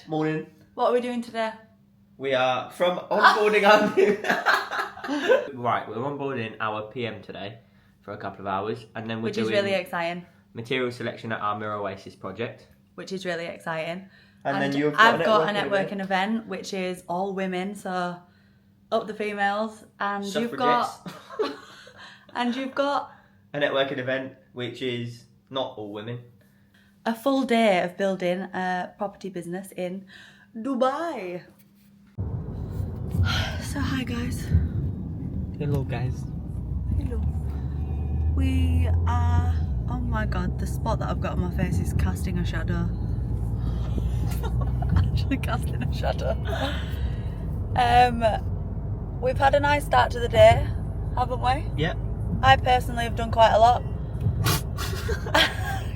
Perfect. Morning. What are we doing today? We are from onboarding our new... Right, we're onboarding our PM today for a couple of hours, and then Which is really exciting. Material selection at our Mirror Oasis project. Which is really exciting. And then I've got a networking event, which is all women, so up the females. And you've got a networking event, which is not all women. A full day of building a property business in Dubai. So hi guys. Hello guys. Hello. We are, oh my god, the spot that I've got on my face is casting a shadow. Actually casting a shadow. We've had a nice start to the day, haven't we? Yeah. I personally have done quite a lot.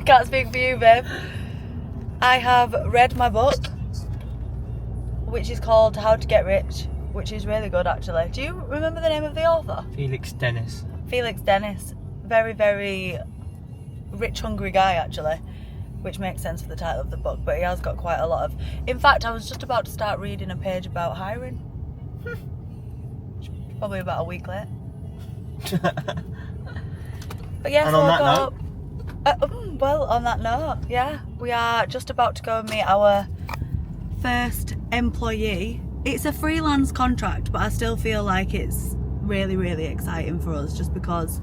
Can't speak for you, babe. I have read my book, which is called How to Get Rich, which is really good actually. Do you remember the name of the author? Felix Dennis. Felix Dennis. Very, very rich, hungry guy actually, which makes sense for the title of the book, but he has got quite a lot of... In fact, I was just about to start reading a page about hiring. Probably about a week late. But yeah, and on that note... well, on that note, yeah, we are just about to go and meet our first employee. It's a freelance contract, but I still feel like it's really, really exciting for us, just because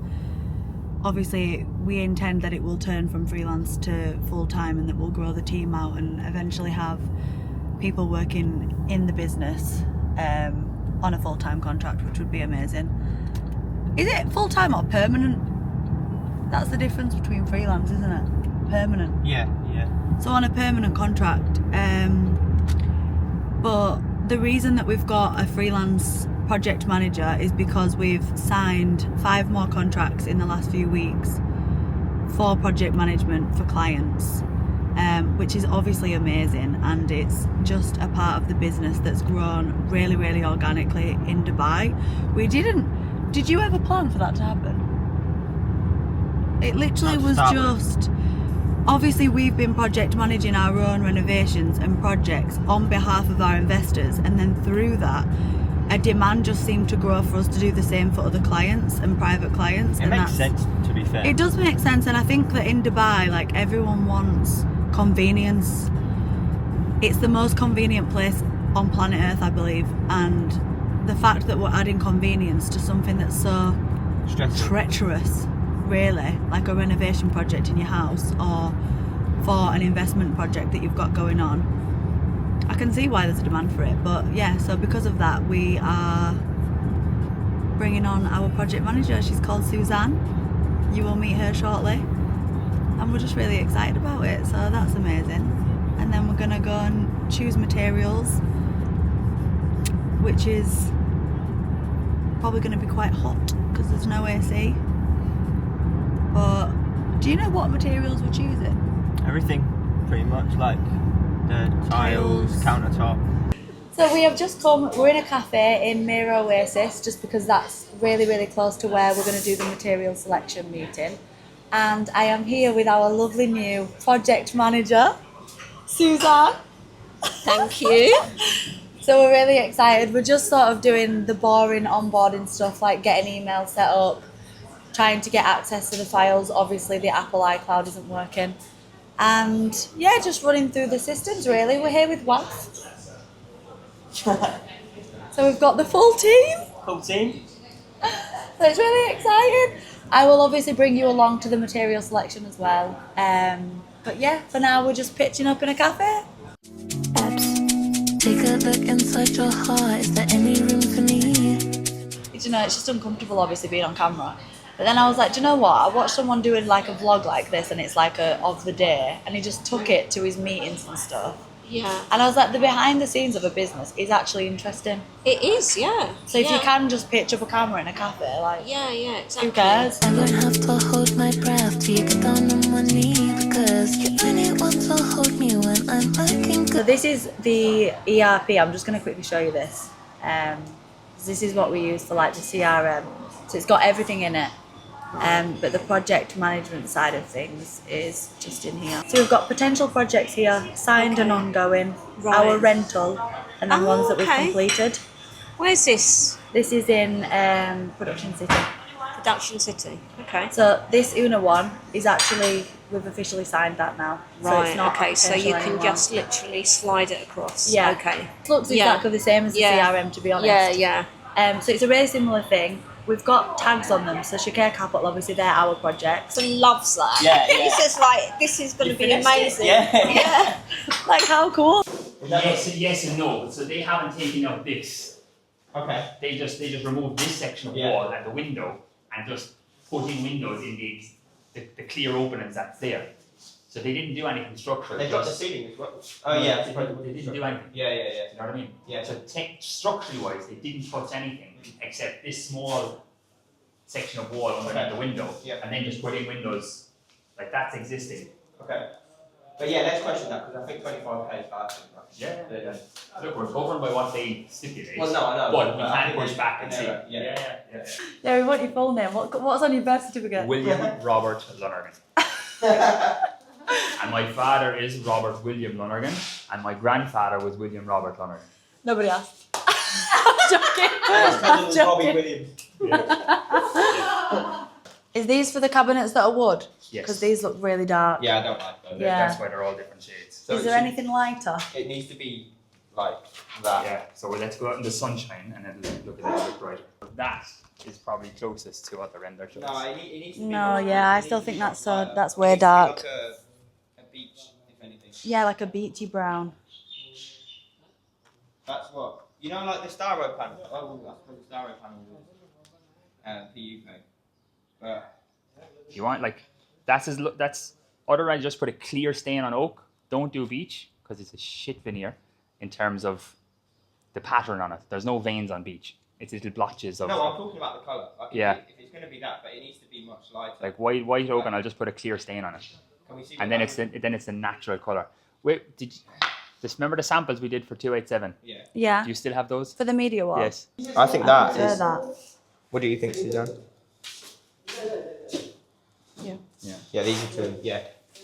obviously we intend that it will turn from freelance to full-time, and that we'll grow the team out and eventually have people working in the business on a full-time contract, which would be amazing. Is it full-time or permanent? That's the difference between freelance, isn't it? Permanent. Yeah. So on a permanent contract, but the reason that we've got a freelance project manager is because we've signed 5 more contracts in the last few weeks for project management for clients, which is obviously amazing, and it's just a part of the business that's grown really, really organically in Dubai. Did you ever plan for that to happen? It literally was just... Obviously we've been project managing our own renovations and projects on behalf of our investors, and then through that a demand just seemed to grow for us to do the same for other clients and private clients. It makes sense, to be fair. It does make sense, and I think that in Dubai, like, everyone wants convenience. It's the most convenient place on planet Earth, I believe, and the fact that we're adding convenience to something that's so treacherous, really, like a renovation project in your house or for an investment project that you've got going on, I can see why there's a demand for it. But yeah, so because of that, we are bringing on our project manager. She's called Suzanne. You will meet her shortly, and we're just really excited about it, so that's amazing. And then we're gonna go and choose materials, which is probably going to be quite hot because there's no AC. But do you know what materials we're choosing? Everything, pretty much, like the tiles, countertop. So we have just come, we're in a cafe in Mirror Oasis, just because that's really, really close to where we're going to do the material selection meeting. And I am here with our lovely new project manager, Suzanne. Thank you. So we're really excited. We're just sort of doing the boring onboarding stuff, like getting emails set up, trying to get access to the files. Obviously the Apple iCloud isn't working. And yeah, just running through the systems really. We're here with WAF. So we've got the full team. Full team. So it's really exciting. I will obviously bring you along to the material selection as well. But yeah, for now we're just pitching up in a cafe. Take a look inside your heart. Is there any room for me? You know, it's just uncomfortable obviously being on camera. But then I was like, do you know what? I watched someone doing like a vlog like this, and it's like a of the day, and he just took it to his meetings and stuff. Yeah. And I was like, the behind the scenes of a business is actually interesting. It is, yeah. So if you can just pitch up a camera in a cafe, like, yeah, exactly. Who cares? I won't have to hold my breath till you get down on one knee, because you only want to hold me when I'm looking good. So this is the ERP. I'm just going to quickly show you this. This is what we use for like the CRM. So it's got everything in it. But the project management side of things is just in here. So we've got potential projects here, signed and ongoing, Right. our rental, and then ones that we've okay. completed. Where's this? This is in Production City. Production City. Okay. So this Una one is actually, we've officially signed that now. So Right, it's not okay, so potential you can anymore. just literally slide it across. Yeah. Okay. Looks exactly the same as the CRM, to be honest. Yeah. So it's a really similar thing. We've got tags on them. So Choucair Capital, obviously, they're our projects. So loves that. Yeah. He says like, this is going to be finished it? amazing. Yeah. Like, how cool? Yes and no. So they haven't taken out this. Okay. They just removed this section of wall and the window and just put in windows in the clear openings that's there. So they didn't do anything structural. They've got the ceiling as well. Oh yeah. They didn't do anything. Yeah. You know what I mean? Yeah. So structurally wise, they didn't touch anything except this small section of wall underneath the window, and then just put in windows like that's existing. Okay. But yeah, let's question that because I think 25k is bad. Yeah. Look, we're governed by what they stipulate. Well, no, I know. But we I can think push it's back and see. yeah. Yeah, we want your full name. What's on your birth certificate? William Robert Lonergan. And my father is Robert William Lonergan, and my grandfather was William Robert Lonergan. Nobody asked. I'm joking. I'm joking. Williams. Is these for the cabinets that are wood? Yes. Because these look really dark. Yeah, I don't like those. Yeah. That's why they're all different shades. So Is there anything lighter? It needs to be like that. Yeah, so let's go out in the sunshine and it'll look a little bit brighter. That is probably closest to what the render shows. No, it needs to be. No, more- yeah, I it still needs to think be that's more so- lighter. that's It way needs to be dark. Like a beach, if anything. Yeah, like a beachy brown. That's what like the Starro panel. Oh, I suppose the Starro panel was PU paint. But You want that's otherwise just put a clear stain on oak. Don't do beech because it's a shit veneer in terms of the pattern on it. There's no veins on beech. It's little blotches of no, I'm talking about the colour. Like Yeah. If it's going to be that, but it needs to be much lighter. like white oak, and I'll just put a clear stain on it. Can we see? And what then it's the natural color. Wait, remember the samples we did for 287? Yeah. Yeah. Do you still have those? For the media wall. Yes. I think I prefer that. What do you think, Suzanne? Yeah. Yeah, these are two. Yeah.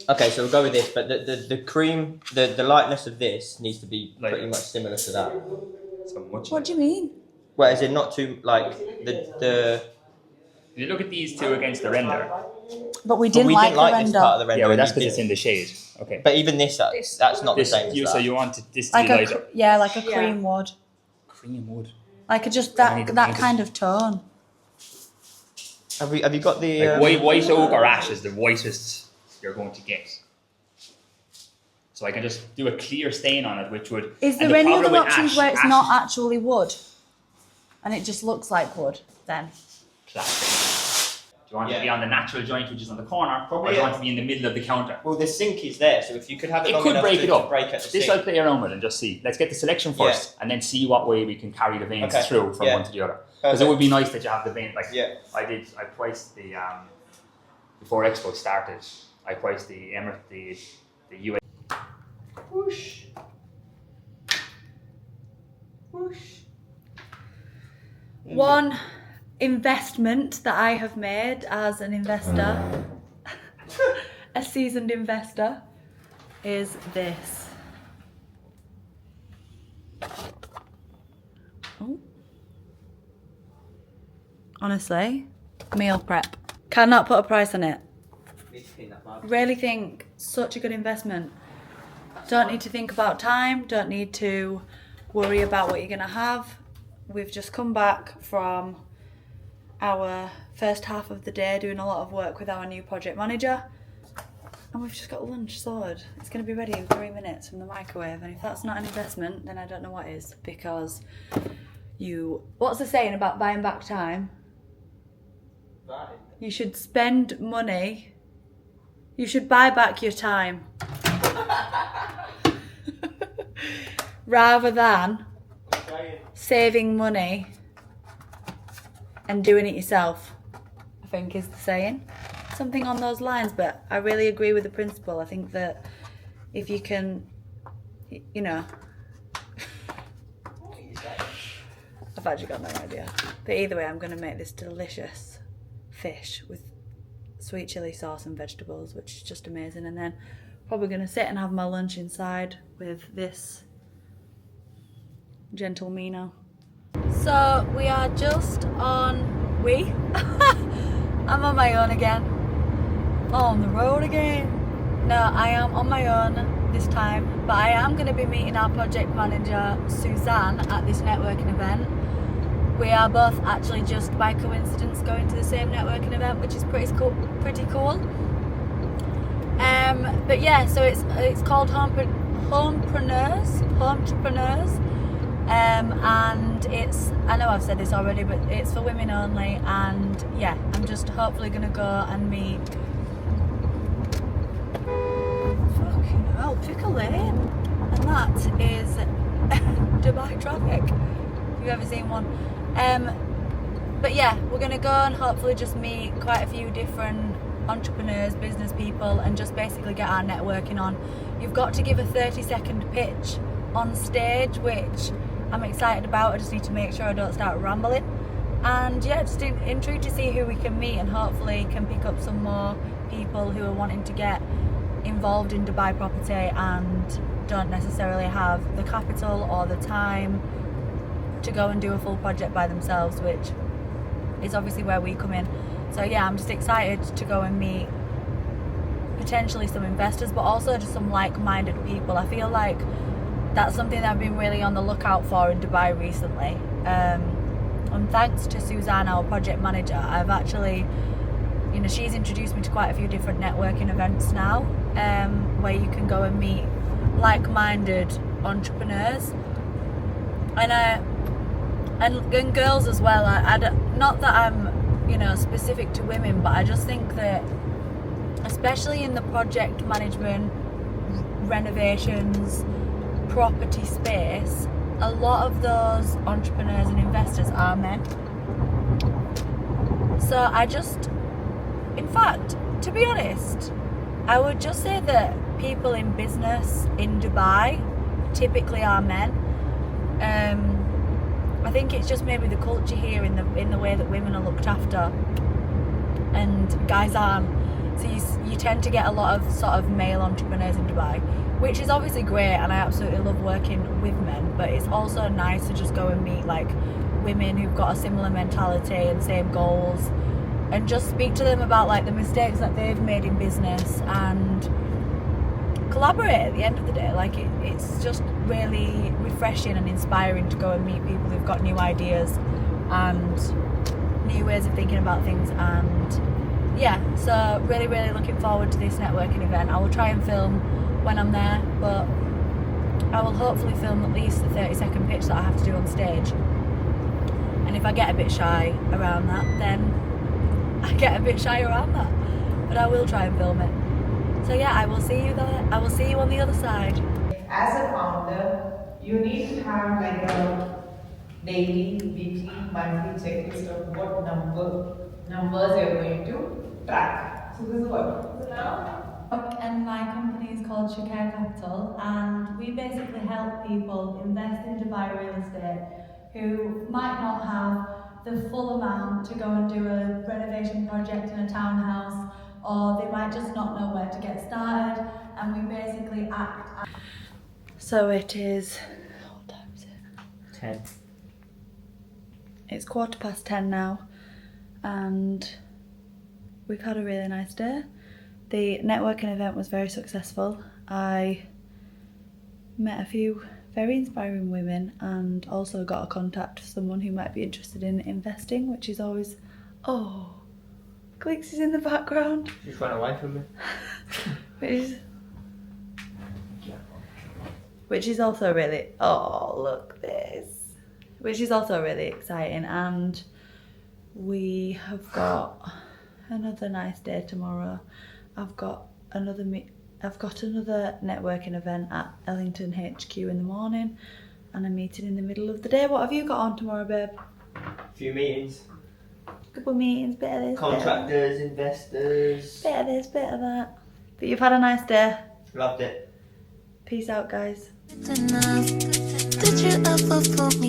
Okay, so we'll go with this, but the cream, the lightness of this needs to be pretty Lighter. much similar to that. So much. What do you mean? Well, is it not too like the? If you look at these two against the render. But we But didn't we like didn't the like render. this part of the render. Yeah, but and that's you because it's did. in the shade. Okay. But even this, that's not the same as that. So you want this to Like be a lighter. like a cream wood. Cream wood. Like a just I need that to that paint it. kind of tone. Have you got the? Like white oak or ash is the whitest you're going to get. So I can just do a clear stain on it, which would. Is and there any problem other with options ash- where it's ash not is actually wood? And it just looks like wood then? plastic. Do you want it to Yeah. be on the natural joint, which is on the corner, or do you Yeah. want it to be in the middle of the counter? Well, the sink is there, so if you could have it, It long could enough break to, it up. to break at the This sink. I'll play around with and just see. Let's get the selection first, and then see what way we can carry the veins Okay. through from Yeah. one to the other. Because it Perfect. would be nice that you have the vein. Like Yeah. I priced the before Expo started. I priced the Emirates, the US. Whoosh. Whoosh. One investment that I have made as an investor, a seasoned investor, is this. Oh. Honestly, meal prep. Cannot put a price on it. Really think such a good investment. Don't need to think about time, don't need to worry about what you're going to have. We've just come back from our first half of the day doing a lot of work with our new project manager, and we've just got lunch sorted. It's going to be ready in 3 minutes from the microwave, and if that's not an investment, then I don't know what is, because what's the saying about buying back time? You should spend money. You should buy back your time. Rather than saving money and doing it yourself, I think is the saying. Something on those lines, but I really agree with the principle. I think that if you can, I've actually got no idea. But either way, I'm going to make this delicious fish with sweet chili sauce and vegetables, which is just amazing. And then probably going to sit and have my lunch inside with this gentlemino. So we are just on, I'm on my own again. On the road again. No, I am on my own this time, but I am going to be meeting our project manager Suzanne at this networking event. We are both actually just by coincidence going to the same networking event, which is pretty cool. But yeah, so it's called Homepreneurs, and it's, I know I've said this already, but it's for women only. And yeah, I'm just hopefully gonna go and meet. Fucking hell, pick a lane, and that is Dubai traffic. If you've ever seen one. But yeah, we're gonna go and hopefully just meet quite a few different entrepreneurs, business people, and just basically get our networking on. You've got to give a 30-second pitch on stage, which I'm excited about. I just need to make sure I don't start rambling. And yeah, just intrigued to see who we can meet, and hopefully can pick up some more people who are wanting to get involved in Dubai property and don't necessarily have the capital or the time to go and do a full project by themselves, which is obviously where we come in. So yeah, I'm just excited to go and meet potentially some investors, but also just some like-minded people. I feel like that's something that I've been really on the lookout for in Dubai recently. And thanks to Suzanne, our project manager, I've actually, you know, she's introduced me to quite a few different networking events now, where you can go and meet like-minded entrepreneurs. And girls as well. Not that I'm, you know, specific to women, but I just think that, especially in the project management, renovations, property space, a lot of those entrepreneurs and investors are men. So I just, in fact, to be honest, I would just say that people in business in Dubai typically are men. I think it's just maybe the culture here in the way that women are looked after and guys aren't. So you tend to get a lot of sort of male entrepreneurs in Dubai, which is obviously great, and I absolutely love working with men, but it's also nice to just go and meet like women who've got a similar mentality and same goals, and just speak to them about like the mistakes that they've made in business and collaborate at the end of the day. Like it's just really refreshing and inspiring to go and meet people who've got new ideas and new ways of thinking about things. And yeah, so really looking forward to this networking event. I will try and film when I'm there, but I will hopefully film at least the 30-second pitch that I have to do on stage. And if I get a bit shy around that, then I get a bit shy around that, but I will try and film it. So yeah, I will see you there. I will see you on the other side. As a founder, you need to have like a daily, weekly, monthly checklist of what numbers you're going to track. So this is what? So now, and my company is called Choucair Capital, and we basically help people invest in Dubai real estate who might not have the full amount to go and do a renovation project in a townhouse, or they might just not know where to get started, and we basically act. So it is, what time is it? 10. It's 10:15 now, and we've had a really nice day. The networking event was very successful. I met a few very inspiring women and also got a contact for someone who might be interested in investing, which is always, oh, Clicks is in the background. She's run away from me. Which is also really, oh look this, which is also really exciting. And we have got another nice day tomorrow. I've got another networking event at Ellington HQ in the morning, and a meeting in the middle of the day. What have you got on tomorrow, babe? A few meetings. Couple meetings, bit of this, Contractors, investors. bit of this, bit of that. But you've had a nice day. Loved it. Peace out, guys. Enough. Did you ever put me